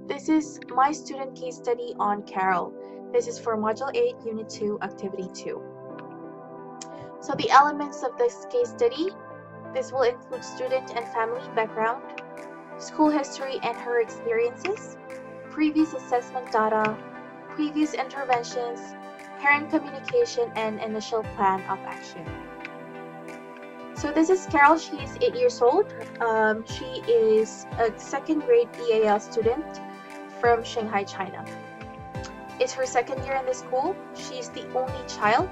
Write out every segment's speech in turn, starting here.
This is my student case study on Carol. This is for Module 8, Unit 2, Activity 2. So the elements of this case study, this will include student and family background, school history and her experiences, previous assessment data, previous interventions, parent communication, and initial plan of action. So this is Carol. She is 8 years old. She is a second grade EAL student from Shanghai, China. It's her second year in the school. She's the only child.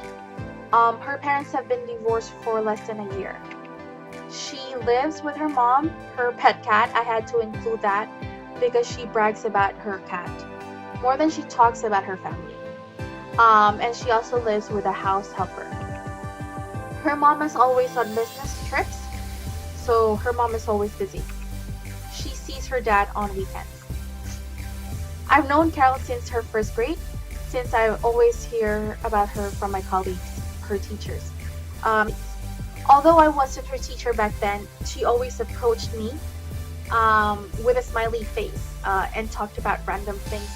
Her parents have been divorced for less than a year. She lives with her mom, her pet cat. I had to include that because she brags about her cat more than she talks about her family. And she also lives with a house helper. Her mom is always on business trips, so her mom is always busy. She sees her dad on weekends. I've known Carol since her first grade, since I always hear about her from my colleagues, her teachers. Although I wasn't her teacher back then, she always approached me with a smiley face and talked about random things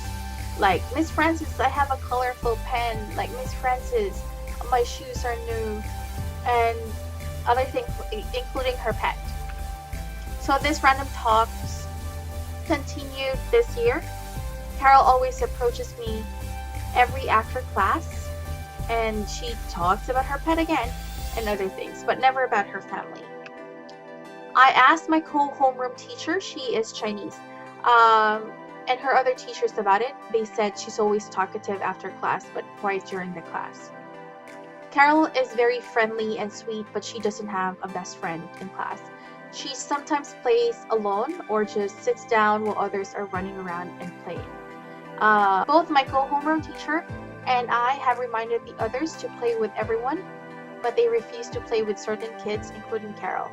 like, Miss Francis, I have a colorful pen, like Miss Francis, my shoes are new, and other things, including her pet. So this random talks continued this year. Carol always approaches me every after class, and she talks about her pet again and other things, but never about her family. I asked my co-homeroom teacher, she is Chinese, and her other teachers about it. They said she's always talkative after class, but quiet during the class. Carol is very friendly and sweet, but she doesn't have a best friend in class. She sometimes plays alone or just sits down while others are running around and playing. Both my co-homeroom teacher and I have reminded the others to play with everyone, but they refuse to play with certain kids, including Carol.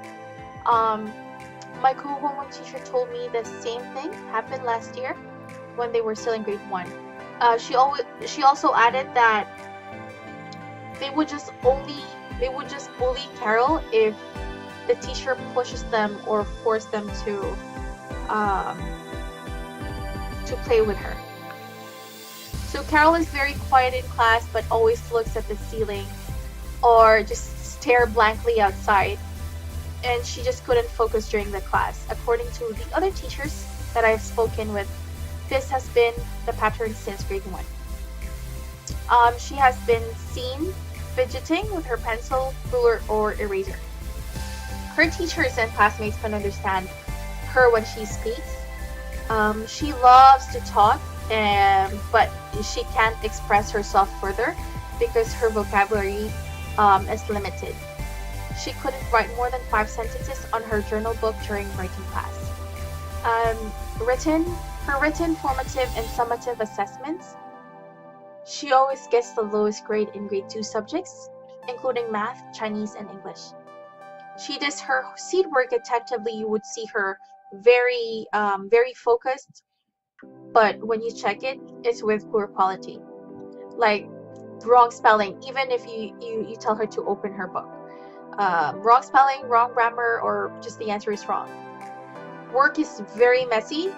My co-homeroom teacher told me the same thing happened last year when they were still in grade 1. She also added that they would just bully Carol if the teacher pushes them or force them to play with her. So Carol is very quiet in class, but always looks at the ceiling or just stare blankly outside, and she just couldn't focus during the class. According to the other teachers that I've spoken with, this has been the pattern since grade 1. She has been seen fidgeting with her pencil, ruler, or eraser. Her teachers and classmates can understand her when she speaks. She loves to talk, but she can't express herself further because her vocabulary is limited. She couldn't write more than 5 sentences on her journal book during writing class. Her written, formative, and summative assessments, she always gets the lowest grade in grade 2 subjects, including math, Chinese, and English. She does her seed work attentively. You would see her very focused, but when you check it, it's with poor quality. Like wrong spelling, even if you tell her to open her book. Wrong spelling, wrong grammar, or just the answer is wrong. Work is very messy.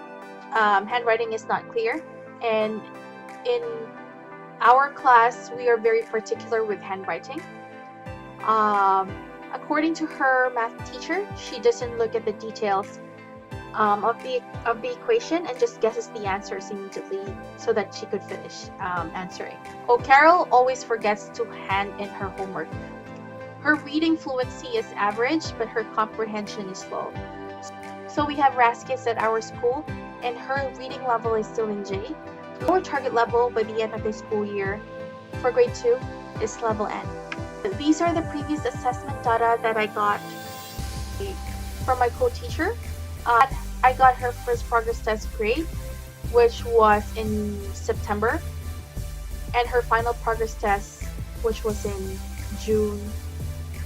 Handwriting is not clear, and in our class we are very particular with handwriting. According to her math teacher, she doesn't look at the details of the equation and just guesses the answers immediately so that she could finish answering. Carol always forgets to hand in her homework. Her reading fluency is average, but her comprehension is low. So we have Raskis at our school, and her reading level is still in J. Our target level by the end of the school year for grade 2 is level N. These are the previous assessment data that I got from my co-teacher. I got her first progress test grade, which was in September, and her final progress test, which was in June.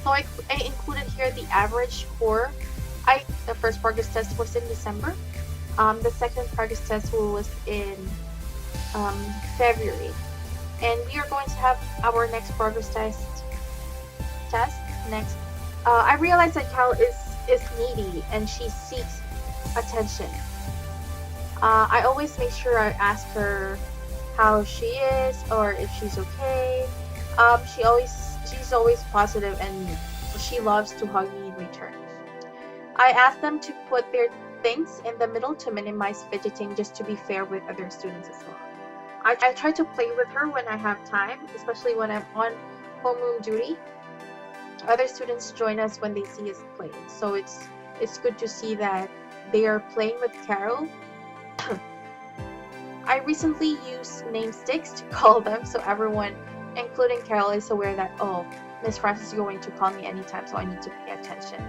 So I included here the average score. The first progress test was in December. The second progress test was in February, and we are going to have our next progress test next. I realized that Cal is needy and she seeks attention. I always make sure I ask her how she is or if she's okay. She's always positive and she loves to hug me in return. I ask them to put their things in the middle to minimize fidgeting, just to be fair with other students as well. I try to play with her when I have time, especially when I'm on homeroom duty. Other students join us when they see us playing, so it's good to see that they are playing with Carol. I recently used name sticks to call them, so everyone, including Carol, is aware that, oh, Miss Frances is going to call me anytime, so I need to pay attention.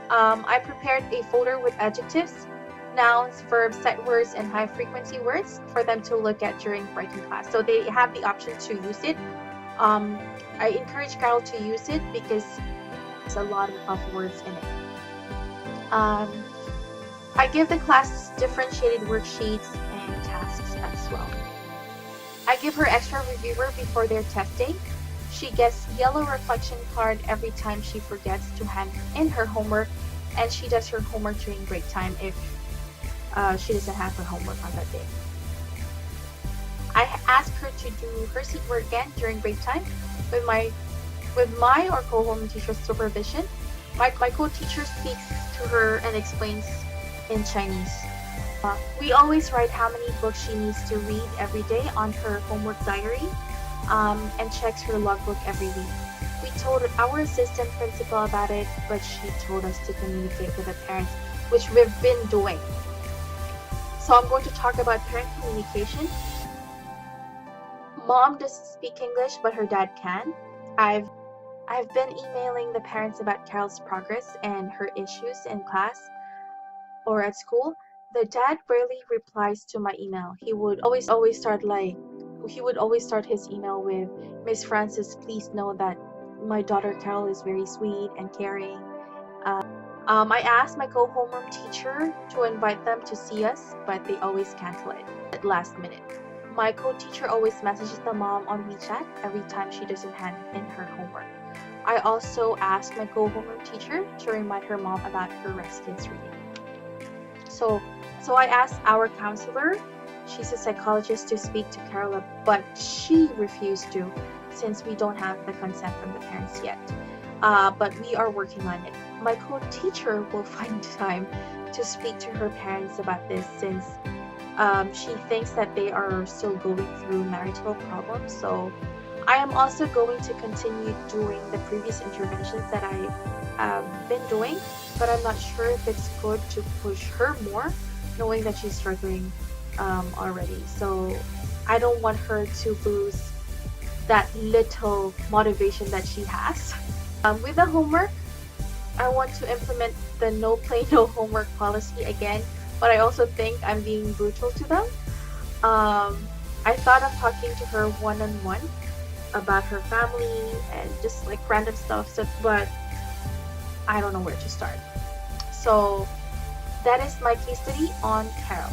I prepared a folder with adjectives, nouns, verbs, sight words, and high frequency words for them to look at during writing class. So they have the option to use it. I encourage Carol to use it because there's a lot of words in it. I give the class differentiated worksheets and tasks as well. I give her extra reviewer before their testing. She gets yellow reflection card every time she forgets to hand in her homework, and she does her homework during break time if she doesn't have her homework on that day. I ask her to do her seat work again during break time with my or co-home teacher's supervision. My co-teacher speaks to her and explains in Chinese. We always write how many books she needs to read every day on her homework diary, and checks her logbook every week. We told our assistant principal about it, but she told us to communicate with the parents, which we've been doing. So I'm going to talk about parent communication. Mom doesn't speak English, but her dad can. I've been emailing the parents about Carol's progress and her issues in class or at school. The dad rarely replies to my email. He would always start his email with, Miss Frances, please know that my daughter Carol is very sweet and caring. I asked my co-homeroom teacher to invite them to see us, but they always cancel it at last minute. My co-teacher always messages the mom on WeChat every time she doesn't hand in her homework. I also asked my co-homeroom teacher to remind her mom about her rest kids reading. So I asked our counselor, she's a psychologist, to speak to Carol, but she refused to since we don't have the consent from the parents yet. But we are working on it. My co-teacher will find time to speak to her parents about this since she thinks that they are still going through marital problems. So I am also going to continue doing the previous interventions that I have been doing, but I'm not sure if it's good to push her more, knowing that she's struggling already. So I don't want her to lose that little motivation that she has. With the homework, I want to implement the no play, no homework policy again, but I also think I'm being brutal to them. I thought of talking to her one-on-one about her family and just like random stuff, but I don't know where to start. So that is my case study on Carol.